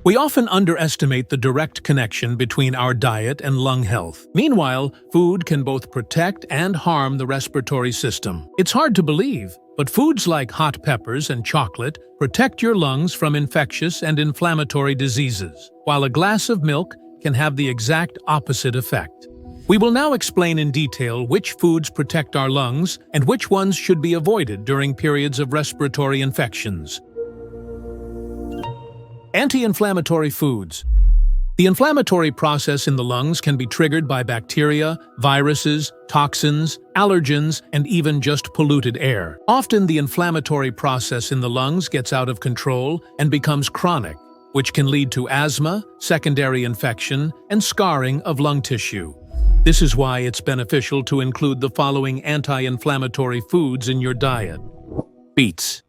We often underestimate the direct connection between our diet and lung health. Meanwhile, food can both protect and harm the respiratory system. It's hard to believe, but foods like hot peppers and chocolate protect your lungs from infectious and inflammatory diseases, while a glass of milk can have the exact opposite effect. We will now explain in detail which foods protect our lungs and which ones should be avoided during periods of respiratory infections. Anti-inflammatory foods. The inflammatory process in the lungs can be triggered by bacteria, viruses, toxins, allergens, and even just polluted air. Often the inflammatory process in the lungs gets out of control and becomes chronic, which can lead to asthma, secondary infection, and scarring of lung tissue. This is why it's beneficial to include the following anti-inflammatory foods in your diet. Beets.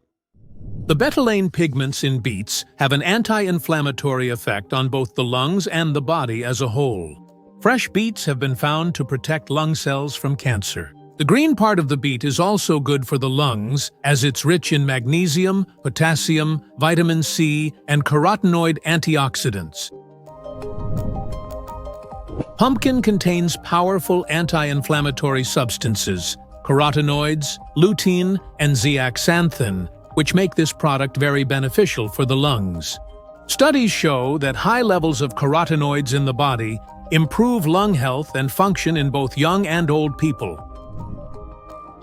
The betalain pigments in beets have an anti-inflammatory effect on both the lungs and the body as a whole. Fresh beets have been found to protect lung cells from cancer. The green part of the beet is also good for the lungs, as it's rich in magnesium, potassium, vitamin C, and carotenoid antioxidants. Pumpkin contains powerful anti-inflammatory substances, carotenoids, lutein, and zeaxanthin, which make this product very beneficial for the lungs. Studies show that high levels of carotenoids in the body improve lung health and function in both young and old people.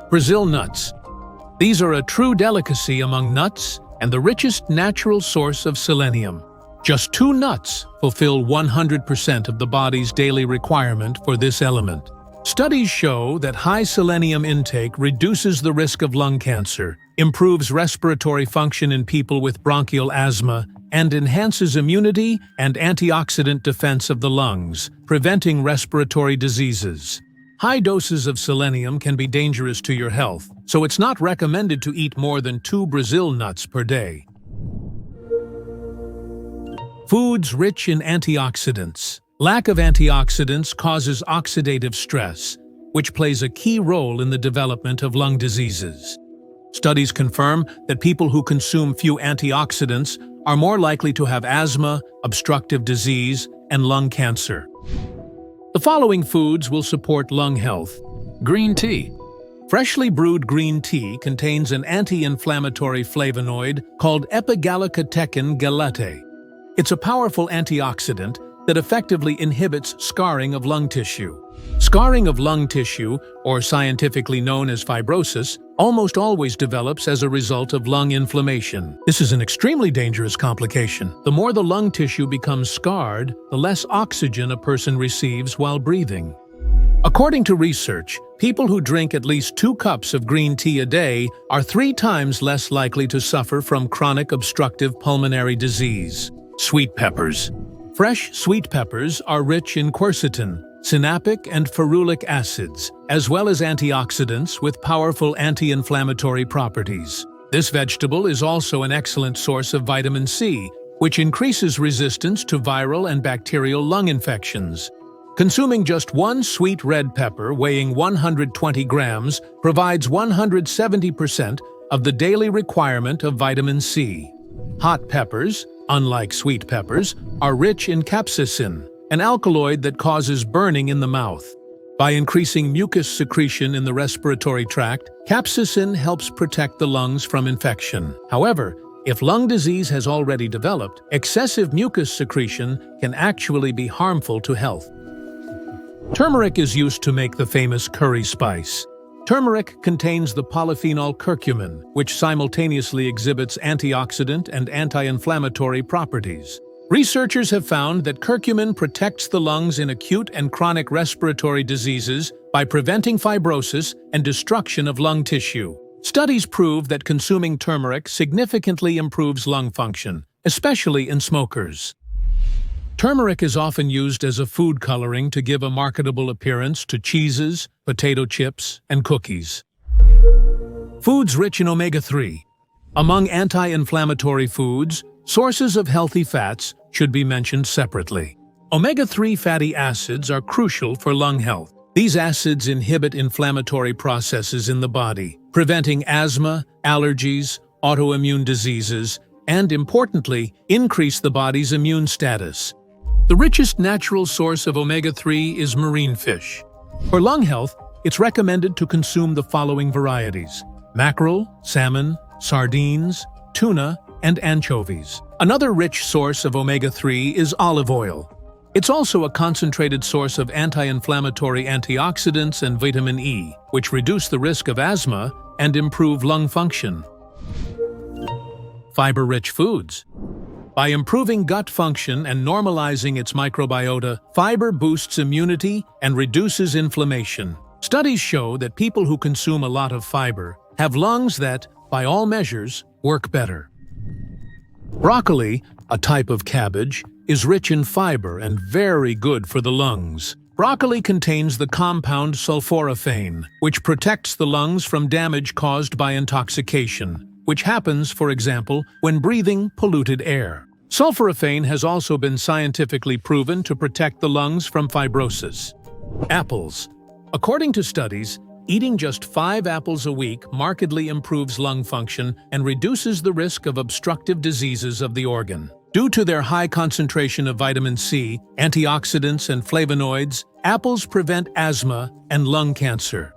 Brazil nuts. These are a true delicacy among nuts and the richest natural source of selenium. Just 2 nuts fulfill 100% of the body's daily requirement for this element. Studies show that high selenium intake reduces the risk of lung cancer, improves respiratory function in people with bronchial asthma, and enhances immunity and antioxidant defense of the lungs, preventing respiratory diseases. High doses of selenium can be dangerous to your health, so it's not recommended to eat more than 2 Brazil nuts per day. Foods rich in antioxidants. Lack of antioxidants causes oxidative stress, which plays a key role in the development of lung diseases. Studies confirm that people who consume few antioxidants are more likely to have asthma, obstructive disease, and lung cancer. The following foods will support lung health. Green tea. Freshly brewed green tea contains an anti-inflammatory flavonoid called epigallocatechin gallate. It's a powerful antioxidant that effectively inhibits scarring of lung tissue. Scarring of lung tissue, or scientifically known as fibrosis, almost always develops as a result of lung inflammation. This is an extremely dangerous complication. The more the lung tissue becomes scarred, the less oxygen a person receives while breathing. According to research, people who drink at least 2 cups of green tea a day are 3 times less likely to suffer from chronic obstructive pulmonary disease. Sweet peppers. Fresh sweet peppers are rich in quercetin, sinapic and ferulic acids, as well as antioxidants with powerful anti-inflammatory properties. This vegetable is also an excellent source of vitamin C, which increases resistance to viral and bacterial lung infections. Consuming just 1 sweet red pepper weighing 120 grams provides 170% of the daily requirement of vitamin C. Hot peppers, unlike sweet peppers, are rich in capsaicin, an alkaloid that causes burning in the mouth. By increasing mucus secretion in the respiratory tract, capsaicin helps protect the lungs from infection. However, if lung disease has already developed, excessive mucus secretion can actually be harmful to health. Turmeric is used to make the famous curry spice. Turmeric contains the polyphenol curcumin, which simultaneously exhibits antioxidant and anti-inflammatory properties. Researchers have found that curcumin protects the lungs in acute and chronic respiratory diseases by preventing fibrosis and destruction of lung tissue. Studies prove that consuming turmeric significantly improves lung function, especially in smokers. Turmeric is often used as a food coloring to give a marketable appearance to cheeses, potato chips, and cookies. Foods rich in omega-3. Among anti-inflammatory foods, sources of healthy fats should be mentioned separately. Omega-3 fatty acids are crucial for lung health. These acids inhibit inflammatory processes in the body, preventing asthma, allergies, autoimmune diseases, and, importantly, increase the body's immune status. The richest natural source of omega-3 is marine fish. For lung health, it's recommended to consume the following varieties: mackerel, salmon, sardines, tuna, and anchovies. Another rich source of omega-3 is olive oil. It's also a concentrated source of anti-inflammatory antioxidants and vitamin E, which reduce the risk of asthma and improve lung function. Fiber-rich foods. By improving gut function and normalizing its microbiota, fiber boosts immunity and reduces inflammation. Studies show that people who consume a lot of fiber have lungs that, by all measures, work better. Broccoli, a type of cabbage, is rich in fiber and very good for the lungs. Broccoli contains the compound sulforaphane, which protects the lungs from damage caused by intoxication, which happens, for example, when breathing polluted air. Sulforaphane has also been scientifically proven to protect the lungs from fibrosis. Apples. According to studies, eating just 5 apples a week markedly improves lung function and reduces the risk of obstructive diseases of the organ. Due to their high concentration of vitamin C, antioxidants, and flavonoids, apples prevent asthma and lung cancer.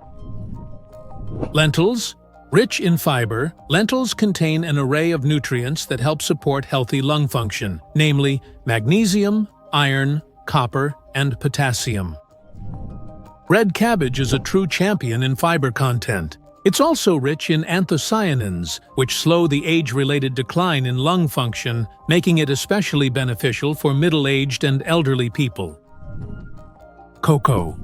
Lentils. Rich in fiber, lentils contain an array of nutrients that help support healthy lung function, namely magnesium, iron, copper, and potassium. Red cabbage is a true champion in fiber content. It's also rich in anthocyanins, which slow the age-related decline in lung function, making it especially beneficial for middle-aged and elderly people. Cocoa.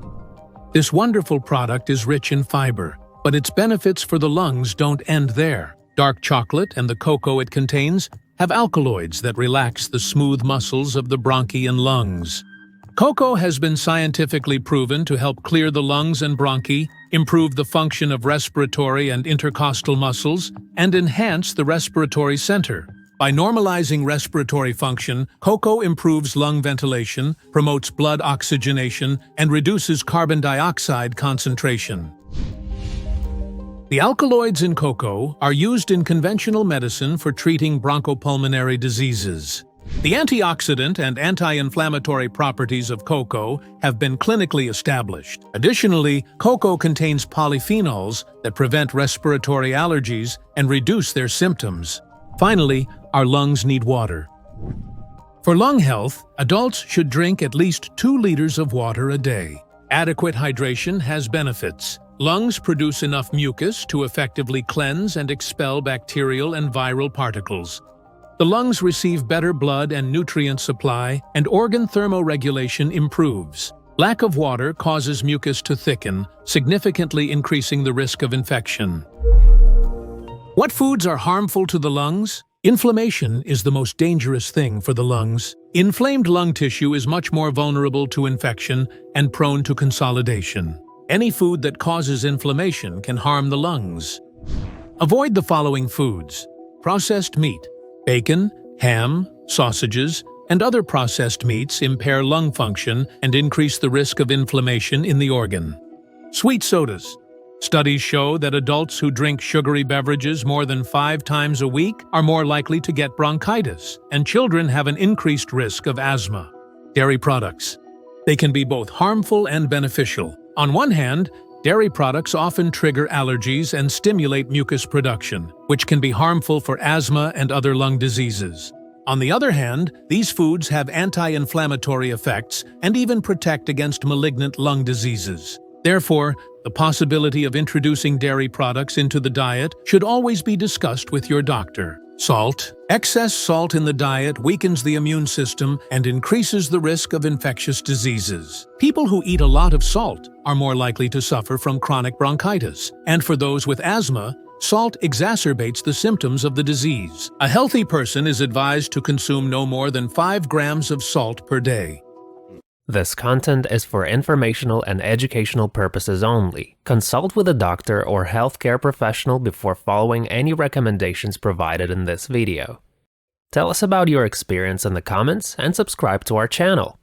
This wonderful product is rich in fiber, but its benefits for the lungs don't end there. Dark chocolate and the cocoa it contains have alkaloids that relax the smooth muscles of the bronchi and lungs. Cocoa has been scientifically proven to help clear the lungs and bronchi, improve the function of respiratory and intercostal muscles, and enhance the respiratory center. By normalizing respiratory function, cocoa improves lung ventilation, promotes blood oxygenation, and reduces carbon dioxide concentration. The alkaloids in cocoa are used in conventional medicine for treating bronchopulmonary diseases. The antioxidant and anti-inflammatory properties of cocoa have been clinically established. Additionally, cocoa contains polyphenols that prevent respiratory allergies and reduce their symptoms. Finally, our lungs need water. For lung health, adults should drink at least 2 liters of water a day. Adequate hydration has benefits. Lungs produce enough mucus to effectively cleanse and expel bacterial and viral particles. The lungs receive better blood and nutrient supply, and organ thermoregulation improves. Lack of water causes mucus to thicken, significantly increasing the risk of infection. What foods are harmful to the lungs? Inflammation is the most dangerous thing for the lungs. Inflamed lung tissue is much more vulnerable to infection and prone to consolidation. Any food that causes inflammation can harm the lungs. Avoid the following foods: processed meat. Bacon, ham, sausages, and other processed meats impair lung function and increase the risk of inflammation in the organ. Sweet sodas. Studies show that adults who drink sugary beverages more than 5 times a week are more likely to get bronchitis, and children have an increased risk of asthma. Dairy products. They can be both harmful and beneficial. On one hand, dairy products often trigger allergies and stimulate mucus production, which can be harmful for asthma and other lung diseases. On the other hand, these foods have anti-inflammatory effects and even protect against malignant lung diseases. Therefore, the possibility of introducing dairy products into the diet should always be discussed with your doctor. Salt. Excess salt in the diet weakens the immune system and increases the risk of infectious diseases. People who eat a lot of salt are more likely to suffer from chronic bronchitis, and for those with asthma, salt exacerbates the symptoms of the disease. A healthy person is advised to consume no more than 5 grams of salt per day. This content is for informational and educational purposes only. Consult with a doctor or healthcare professional before following any recommendations provided in this video. Tell us about your experience in the comments and subscribe to our channel.